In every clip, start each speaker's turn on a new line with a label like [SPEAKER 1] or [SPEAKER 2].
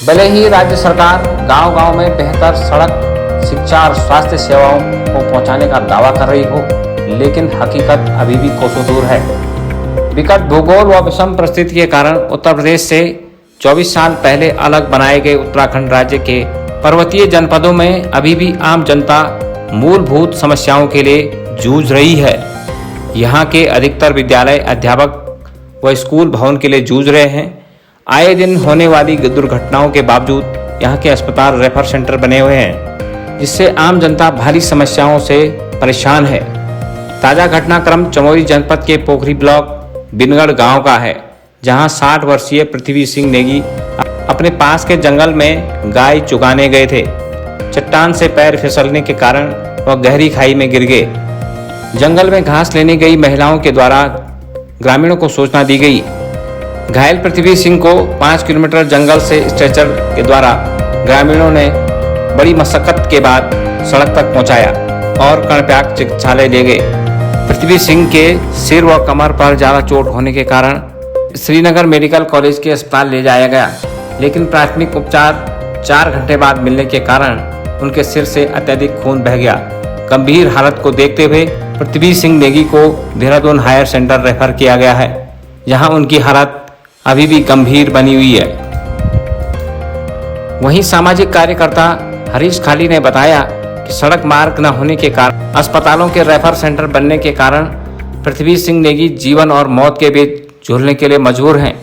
[SPEAKER 1] भले ही राज्य सरकार गांव-गांव में बेहतर सड़क, शिक्षा और स्वास्थ्य सेवाओं को पहुंचाने का दावा कर रही हो, लेकिन हकीकत अभी भी कोसों दूर है। विकट भूगोल व विषम परिस्थिति के कारण उत्तर प्रदेश से 24 साल पहले अलग बनाए गए उत्तराखंड राज्य के पर्वतीय जनपदों में अभी भी आम जनता मूलभूत समस्याओं के लिए जूझ रही है। यहाँ के अधिकतर विद्यालय, अध्यापक व स्कूल भवन के लिए जूझ रहे हैं। आए दिन होने वाली दुर्घटनाओं के बावजूद यहाँ के अस्पताल रेफर सेंटर बने हुए हैं, जिससे आम जनता भारी समस्याओं से परेशान है। ताज़ा घटनाक्रम चमोली जनपद के पोखरी ब्लॉक बिनगढ़ गांव का है, जहां 60 वर्षीय पृथ्वी सिंह नेगी अपने पास के जंगल में गाय चुगाने गए थे। चट्टान से पैर फिसलने के कारण वह गहरी खाई में गिर गए। जंगल में घास लेने गई महिलाओं के द्वारा ग्रामीणों को सूचना दी गई। घायल पृथ्वी सिंह को 5 किलोमीटर जंगल से स्ट्रेचर के द्वारा ग्रामीणों ने बड़ी मशक्कत के बाद सड़क तक पहुंचाया और कर्णप्रयाग चिकित्सालय ले गए। पृथ्वी सिंह के सिर व कमर पर ज़्यादा चोट होने के कारण श्रीनगर मेडिकल कॉलेज के अस्पताल ले जाया गया, लेकिन प्राथमिक उपचार 4 घंटे बाद मिलने के कारण उनके सिर से अत्यधिक खून बह गया। गंभीर हालत को देखते हुए पृथ्वी सिंह नेगी को देहरादून हायर सेंटर रेफर किया गया है, जहां उनकी हालत अभी भी गंभीर बनी हुई है। वहीं सामाजिक कार्यकर्ता हरीश खाली ने बताया कि सड़क मार्ग न होने के कारण अस्पतालों के रेफर सेंटर बनने के कारण पृथ्वी सिंह नेगी जीवन और मौत के बीच झूलने के लिए मजबूर हैं।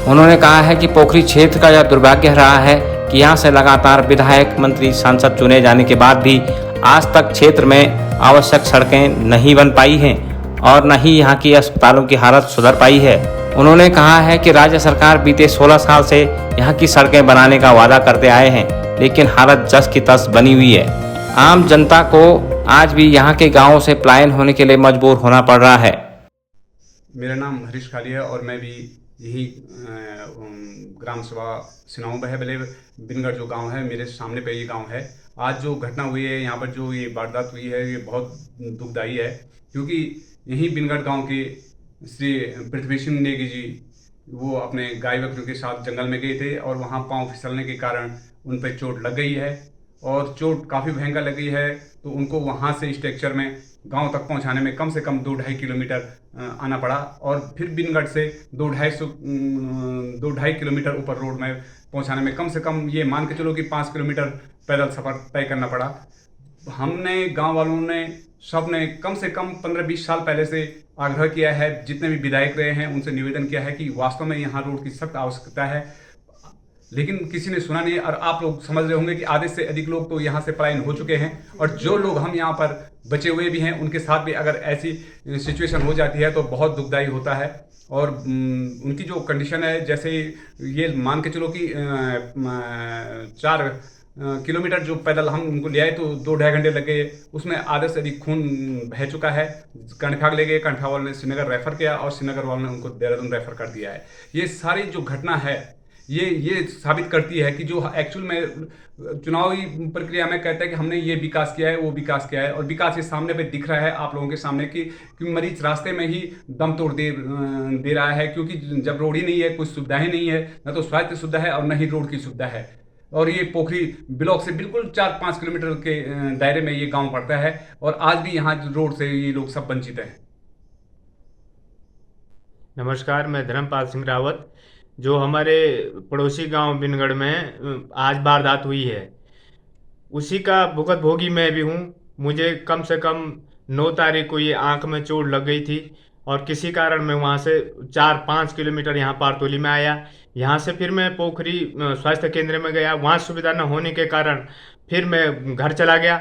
[SPEAKER 1] उन्होंने कहा है कि पोखरी क्षेत्र का यह दुर्भाग्य रहा है कि यहाँ से लगातार विधायक, मंत्री, सांसद चुने जाने के बाद भी आज तक क्षेत्र में आवश्यक सड़कें नहीं बन पाई हैं और न ही यहाँ की अस्पतालों की हालत सुधर पाई है। उन्होंने कहा है कि राज्य सरकार बीते 16 साल से यहाँ की सड़कें बनाने का वादा करते आए हैं, लेकिन हालत जस की तस बनी हुई है। आम जनता को आज भी यहाँ के गांवों से पलायन होने के लिए मजबूर होना पड़ रहा है।
[SPEAKER 2] मेरा नाम हरीश खाली है और मैं भी यही ग्राम सभा सिनाऊ बहबले बिनगढ़ जो गांव है, मेरे सामने पे ये गांव है। आज जो घटना हुई है यहाँ पर, जो ये वारदात हुई है, ये बहुत दुखदायी है, क्योंकि यही बिनगढ़ गांव के श्री पृथ्वी सिंह नेगी जी वो अपने गाय बकरियों के साथ जंगल में गए थे और वहाँ पाँव फिसलने के कारण उन पर चोट लग गई है और चोट काफ़ी भयंकर लगी है। तो उनको वहाँ से स्ट्रेचर में गांव तक पहुंचाने में कम से कम 2-2.5 किलोमीटर आना पड़ा और फिर बिनगढ़ से 2-2.5 किलोमीटर ऊपर रोड में पहुंचाने में कम से कम ये मान के चलो कि 5 किलोमीटर पैदल सफ़र तय करना पड़ा। हमने गांव वालों ने सब ने कम से कम 15-20 साल पहले से आग्रह किया है, जितने भी विधायक रहे हैं उनसे निवेदन किया है कि वास्तव में यहाँ रोड की सख्त आवश्यकता है, लेकिन किसी ने सुना नहीं। और आप लोग समझ रहे होंगे कि आधे से अधिक लोग तो यहाँ से पलायन हो चुके हैं और जो लोग हम यहाँ पर बचे हुए भी हैं उनके साथ भी अगर ऐसी सिचुएशन हो जाती है तो बहुत दुखदायी होता है। और उनकी जो कंडीशन है, जैसे ये मान के चलो कि 4 किलोमीटर जो पैदल हम उनको ले आए तो 2-2.5 घंटे लगे, उसमें आधे से अधिक खून बह चुका है। कर्णप्रयाग ले गए, कर्णप्रयाग वाले ने श्रीनगर रेफर किया और श्रीनगर वालों ने उनको देहरादून रेफर कर दिया है। ये सारी जो घटना है ये साबित करती है कि जो एक्चुअल में चुनावी प्रक्रिया में कहते हैं कि हमने ये विकास किया है, वो विकास किया है, और विकास इस सामने पे दिख रहा है आप लोगों के सामने कि मरीज रास्ते में ही दम तोड़ दे रहा है, क्योंकि जब रोड ही नहीं है, कुछ सुविधाएं नहीं है, न तो स्वास्थ्य सुविधा है और न ही रोड की सुविधा है। और ये पोखरी ब्लॉक से बिल्कुल 4-5 किलोमीटर के दायरे में ये गाँव पड़ता है और आज भी यहाँ रोड से ये लोग सब वंचित हैं।
[SPEAKER 3] नमस्कार, मैं धर्मपाल सिंह रावत। जो हमारे पड़ोसी गांव बिनगढ़ में आज वारदात हुई है, उसी का भुगतभोगी मैं भी हूं। मुझे कम से कम 9 तारीख को ये आंख में चोट लग गई थी और किसी कारण मैं वहां से 4-5 किलोमीटर यहाँ पारतोली में आया। यहाँ से फिर मैं पोखरी स्वास्थ्य केंद्र में गया, वहाँ सुविधा न होने के कारण फिर मैं घर चला गया।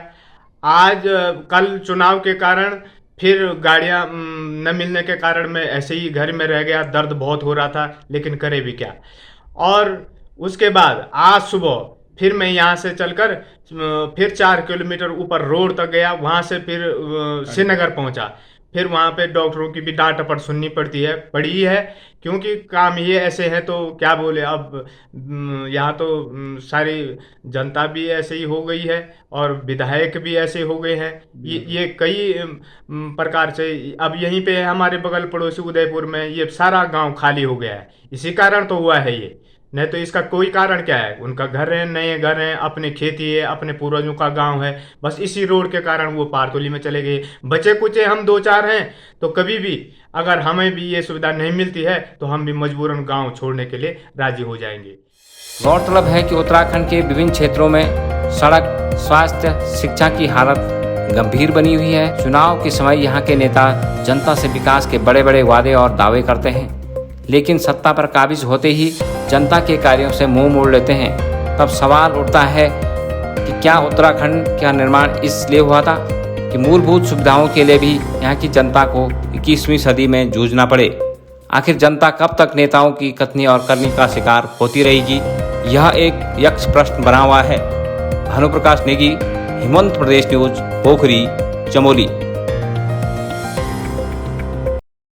[SPEAKER 3] आज कल चुनाव के कारण फिर गाड़ियाँ न मिलने के कारण मैं ऐसे ही घर में रह गया। दर्द बहुत हो रहा था, लेकिन करे भी क्या। और उसके बाद आज सुबह फिर मैं यहाँ से चलकर फिर 4 किलोमीटर ऊपर रोड तक गया, वहाँ से फिर श्रीनगर पहुँचा। फिर वहाँ पे डॉक्टरों की भी डांट डपट सुननी पड़ी है, क्योंकि काम ये ऐसे है तो क्या बोले। अब यहाँ तो सारी जनता भी ऐसे ही हो गई है और विधायक भी ऐसे हो गए हैं। ये कई प्रकार से अब यहीं पे हमारे बगल पड़ोसी उदयपुर में ये सारा गांव खाली हो गया है। इसी कारण तो हुआ है ये, नहीं तो इसका कोई कारण क्या है? उनका घर है, नए घर हैं, अपनी खेती है, अपने पूर्वजों का गांव है, बस इसी रोड के कारण वो पारतोली में चले गए। बचे कुचे हम 2-4 हैं, तो कभी भी अगर हमें भी ये सुविधा नहीं मिलती है तो हम भी मजबूरन गांव छोड़ने के लिए राजी हो जाएंगे।
[SPEAKER 1] गौरतलब है कि उत्तराखंड के विभिन्न क्षेत्रों में सड़क, स्वास्थ्य, शिक्षा की हालत गंभीर बनी हुई है। चुनाव के समय यहाँ के नेता जनता से विकास के बड़े बड़े वादे और दावे करते हैं, लेकिन सत्ता पर काबिज होते ही जनता के कार्यों से मुंह मोड़ लेते हैं। तब सवाल उठता है कि क्या उत्तराखंड का निर्माण इसलिए हुआ था कि मूलभूत सुविधाओं के लिए भी यहाँ की जनता को 21वीं सदी में जूझना पड़े? आखिर जनता कब तक नेताओं की कथनी और करनी का शिकार होती रहेगी? यह एक यक्ष प्रश्न बना हुआ है। भानुप्रकाश नेगी, हिमंत प्रदेश न्यूज, पोखरी, चमोली।